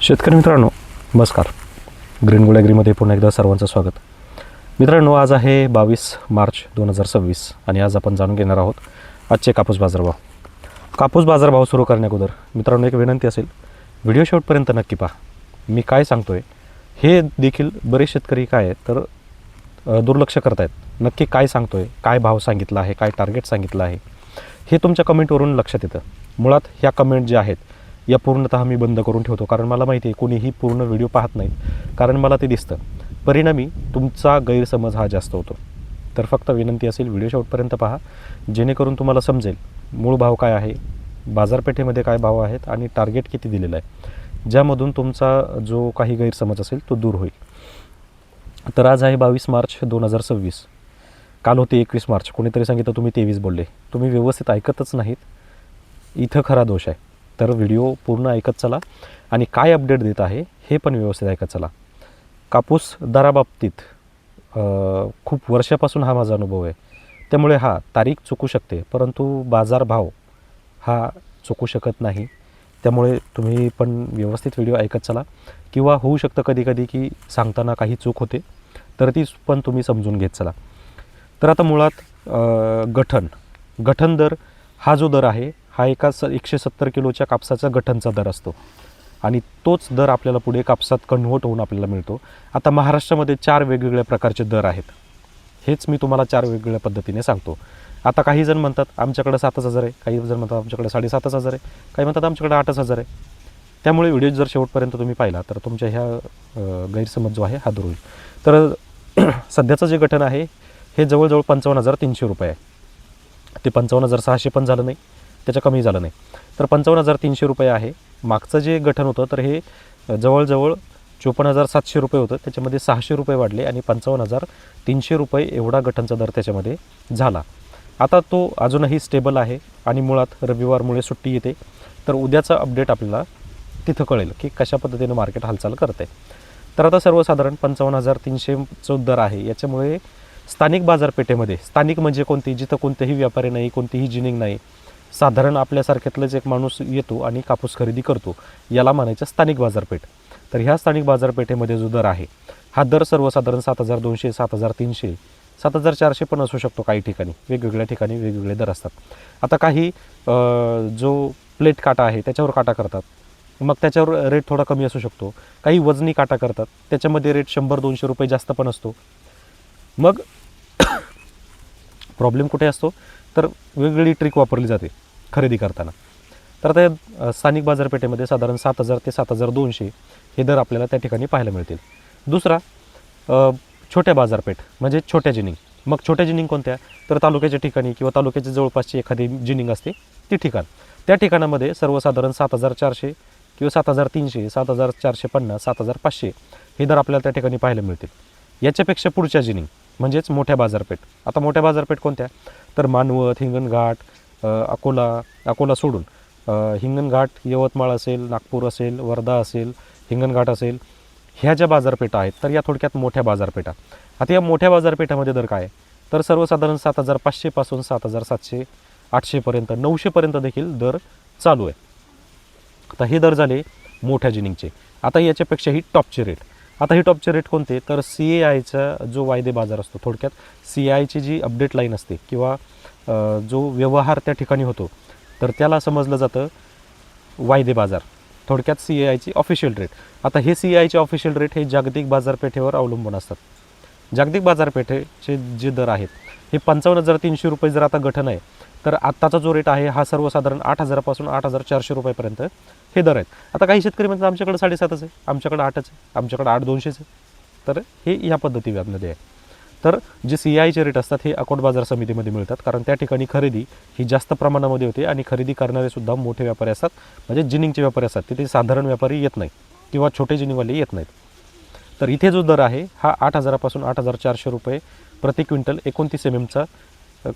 शेतकरी मित्रांनो, नमस्कार. ग्रीन गोल्ड ॲग्रीमध्ये पुन्हा एकदा सर्वांचं स्वागत. मित्रांनो, आज आहे 22 मार्च 2026 आणि आज आपण जाणून घेणार आहोत आजचे कापूस बाजारभाव. कापूस बाजारभाव सुरू करण्याअगोदर मित्रांनो एक विनंती असेल, व्हिडिओ शेवटपर्यंत नक्की पहा. मी काय सांगतो आहे हे देखील बरेच शेतकरी काय आहे तर दुर्लक्ष करत आहेत. नक्की काय सांगतो आहे, काय भाव सांगितला आहे, काय टार्गेट सांगितलं आहे, हे तुमच्या कमेंटवरून लक्षात येतं. मुळात ह्या कमेंट ज्या आहेत या पूर्णतः मी बंद करून ठेवतो, कारण मला माहिती आहे कोणीही पूर्ण व्हिडिओ पाहत नाहीत, कारण मला ते दिसतं. परिणामी तुमचा गैरसमज हा जास्त होतो. तर फक्त विनंती असेल, व्हिडिओ शेवटपर्यंत पहा, जेणेकरून तुम्हाला समजेल मूळ भाव काय आहे, बाजारपेठेमध्ये काय भाव आहेत आणि टार्गेट किती दिलेलं आहे, ज्यामधून तुमचा जो काही गैरसमज असेल तो दूर होईल. तर आज आहे 22 मार्च 2026. काल होते 21 मार्च. कोणीतरी सांगितलं तुम्ही 23 बोलले. तुम्ही व्यवस्थित ऐकतच नाहीत, इथं खरा दोष आहे. तर व्हिडिओ पूर्ण ऐकत चला आणि काय अपडेट देत आहे हे पण व्यवस्थित ऐकत चला. कापूस दराबाबतीत खूप वर्षापासून हा माझा अनुभव आहे, त्यामुळे हा तारीख चुकू शकते, परंतु बाजारभाव हा चुकू शकत नाही. त्यामुळे तुम्ही पण व्यवस्थित व्हिडिओ ऐकत चला, किंवा होऊ शकतं कधी कधी की सांगताना काही चूक होते, तर ती पण तुम्ही समजून घेत चला. तर आता मुळात गठण दर हा जो दर आहे हा 170 किलोच्या कापसाचा गठणचा दर असतो आणि तोच दर आपल्याला पुढे कापसात कन्व्हर्ट होऊन आपल्याला मिळतो. आता महाराष्ट्रामध्ये 4 वेगवेगळ्या प्रकारचे दर आहेत. हेच मी तुम्हाला 4 वेगवेगळ्या पद्धतीने सांगतो. आता काही जण म्हणतात आमच्याकडे 7,000 आहे, काही जण म्हणतात आमच्याकडे 7,500 आहे, काही म्हणतात आमच्याकडे 8,000 आहे. त्यामुळे व्हिडिओ जर शेवटपर्यंत तुम्ही पाहिला तर तुमच्या ह्या गैरसमज जो आहे हा दूर होईल. तर सध्याचं जे गठण आहे हे जवळजवळ 55,300 रुपये आहे. ते 55,600 पण झालं नाही, त्याच्या कमी झालं नाही, तर 55,300 रुपये आहे. मागचं जे गठण होतं तर हे जवळजवळ 54,700 रुपये होतं, त्याच्यामध्ये 600 रुपये वाढले आणि 55,300 रुपये एवढा गठणचा दर त्याच्यामध्ये झाला. आता तो अजूनही स्टेबल आहे आणि मुळात रविवारमुळे सुट्टी येते, तर उद्याचा अपडेट आपल्याला तिथं कळेल की कशा पद्धतीनं मार्केट हालचाल करते. तर आता सर्वसाधारण 55,300 जो दर आहे याच्यामुळे स्थानिक बाजारपेठेमध्ये, स्थानिक म्हणजे कोणती, जिथं कोणतेही व्यापारी नाही, कोणतीही जिनिंग नाही, साधारण आपल्यासारख्यातलाच एक माणूस येतो आणि कापूस खरेदी करतो, याला म्हणायचं स्थानिक बाजारपेठ. तर ह्या स्थानिक बाजारपेठेमध्ये जो दर आहे हा दर सर्वसाधारण 7,200, 7,300, 7,400 पण असू शकतो. काही ठिकाणी वेगवेगळ्या ठिकाणी वेगवेगळे दर असतात. आता काही जो प्लेट काटा आहे त्याच्यावर काटा करतात, मग त्याच्यावर रेट थोडा कमी असू शकतो. काही वजनी काटा करतात, त्याच्यामध्ये रेट 100-200 रुपये जास्त पण असतो. मग प्रॉब्लेम कुठे असतो तर वेगवेगळी ट्रिक वापरली जाते खरेदी करताना. तर आता स्थानिक बाजारपेठेमध्ये साधारण 7,000 ते 7,200 हे दर आपल्याला त्या ठिकाणी पाहायला मिळतील. दुसरा छोट्या बाजारपेठ म्हणजे छोट्या जिनिंग. मग छोट्या जिनिंग कोणत्या तर तालुक्याच्या ठिकाणी किंवा तालुक्याच्या जवळपासची एखादी जिनिंग असते ती ठिकाण, त्या ठिकाणामध्ये सर्वसाधारण 7,400 किंवा 7,300, 7,450, 7,500 हे दर आपल्याला त्या ठिकाणी पाहायला मिळतील. याच्यापेक्षा पुढच्या जिनिंग म्हणजेच मोठ्या बाजारपेठ. आता मोठ्या बाजारपेठ कोणत्या तर मानवत, हिंगणघाट, अकोला सोडून हिंगणघाट, यवतमाळ असेल, नागपूर असेल, वर्धा असेल, हिंगणघाट असेल, ह्या ज्या बाजारपेठा आहेत तर या थोडक्यात मोठ्या बाजारपेठा. आता या मोठ्या बाजारपेठामध्ये दर काय तर सर्वसाधारण 7,500 पासून 7,700, 800पर्यंत, 900पर्यंत देखील दर चालू आहे. आता हे दर झाले मोठ्या जिनिंगचे. आता याच्यापेक्षाही टॉपचे रेट. आता हे टॉपचे रेट कोणते तर CAIचा जो वायदे बाजार असतो, थोडक्यात CAIची जी अपडेट लाईन असते किंवा जो व्यवहार त्या ठिकाणी होतो तर त्याला समजलं जातं वायदे बाजार, थोडक्यात CAIची ऑफिशियल रेट. आता हे CAIचे ऑफिशियल रेट हे जागतिक बाजारपेठेवर अवलंबून असतात. जागतिक बाजारपेठेचे जे दर आहेत हे 55,300 रुपये जर आता गठण आहे तर आत्ताचा जो रेट आहे हा सर्वसाधारण 8,000 पासून 8,400 रुपयेपर्यंत हे दर आहेत. आता काही शेतकरी म्हणतात आमच्याकडे 7,500 आहे, आमच्याकडे 8च आहे, आमच्याकडे 8,200 आहे. तर हे ह्या पद्धतीमध्ये आहे. तर जे CAIचे रेट असतात हे अकोट बाजार समितीमध्ये मिळतात, कारण त्या ठिकाणी खरेदी ही जास्त प्रमाणामध्ये होते आणि खरेदी करणारे सुद्धा मोठे व्यापारी असतात, म्हणजे जिनिंगचे व्यापारी असतात. तिथे साधारण व्यापारी येत नाही किंवा छोटे जिनिंगवाले येत नाहीत. तर इथे जो दर आहे हा 8,000 पासून 8,400 रुपये प्रति क्विंटल 29 MM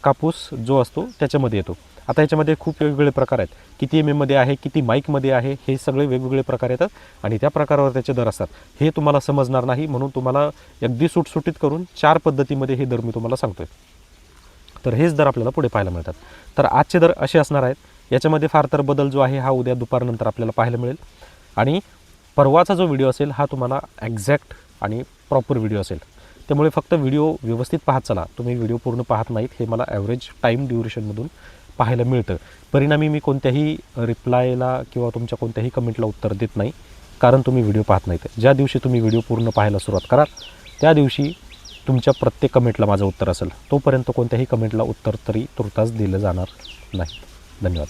कापूस जो असतो त्याच्यामध्ये येतो. आता याच्यामध्ये खूप वेगवेगळे प्रकार आहेत. किती MM मध्ये आहे, किती माईकमध्ये आहे, हे सगळे वेगवेगळे प्रकार येतात आणि त्या प्रकारावर त्याचे दर असतात. हे तुम्हाला समजणार नाही, म्हणून तुम्हाला अगदी सुटसुटीत करून 4 पद्धतीमध्ये हे दर मी तुम्हाला सांगतोय. तर हेच दर आपल्याला पुढे पाहायला मिळतात. तर आजचे दर असे असणार आहेत. याच्यामध्ये फार तर बदल जो आहे हा उद्या दुपारनंतर आपल्याला पाहायला मिळेल आणि परवाचा जो व्हिडिओ असेल हा तुम्हाला एक्झॅक्ट आणि प्रॉपर व्हिडिओ असेल. त्यामुळे फक्त व्हिडिओ व्यवस्थित पाहत चला. तुम्ही व्हिडिओ पूर्ण पाहत नाहीत हे मला ॲव्हरेज टाईम ड्युरेशनमधून पाहायला मिळतं. परिणामी मी कोणत्याही रिप्लायला किंवा तुमच्या कोणत्याही कमेंटला उत्तर देत नाही, कारण तुम्ही व्हिडिओ पाहत नाहीत. ज्या दिवशी तुम्ही व्हिडिओ पूर्ण पाहायला सुरुवात कराल त्या दिवशी तुमच्या प्रत्येक कमेंटला माझं उत्तर असेल. तोपर्यंत कोणत्याही कमेंटला उत्तर तरी तुर्तास दिलं जाणार नाही. धन्यवाद.